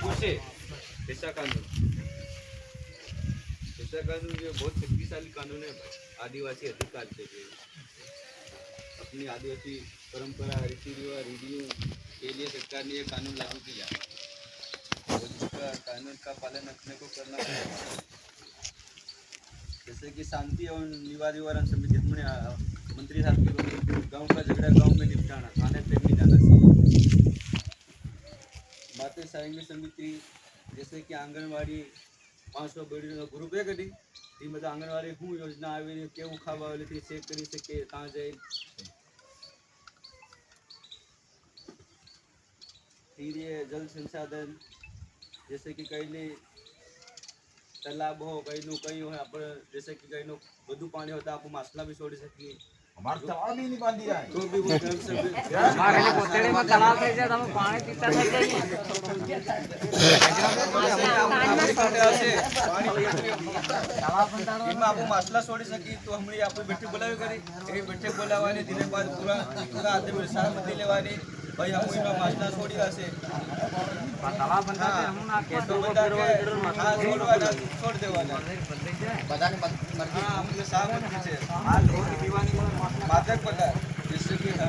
लागू से ऐसा कानून ये बहुत शक्तिशाली कानून है आदिवासी अधिकार के लिए। अपनी आदिवासी परंपरा रीति रिवाज रीतियों के लिए सरकार ने यह कानून लागू किया और इसका कानून का पालन अपने को करना पड़ेगा। जैसे कि शांति एवं निवारण निवारण समिति अपने मंत्री साहब के गांव का झगड़ा गांव में निपटाना, थाने पे नहीं जाना चाहिए। बातें सारंगी समिति जैसे कि आंगनवाड़ी 500 बेड़ी ग्रुप है कभी मतलब आंगनवाड़ी हूँ योजना આવી કેવું ખાવા આવેલી ચેક કરી શકે ત્યાં જાય। फिर ये जल संसाधन जैसे कि कहीं तालाब हो कहीं हो आप जैसे कि कहीं વધુ પાણી होता आप माछला भी छोड़ सकिए। हमारा तालाब ही नहीं बांधी रहा है तो भी वो कर सकते हमारे लिए कोतेड़े में तालाब है जब हम पानी पीता था એમાં આપણે માછલા છોડી શકીએ તો હમણાં આપણે બેઠક બોલાવી કરી એ બેઠક બોલાવવાની ધીરે બાદ પૂરા આદમી સહમતિ લેવાની ભાઈ हम એમાં માછલા છોડી હશે तालाब बनता है हम ना के તો બધા છોડવાના છોડ દેવાના બધાની મરજી આપણે સહમતિ છે આ પીવાની માદક પદાર્થ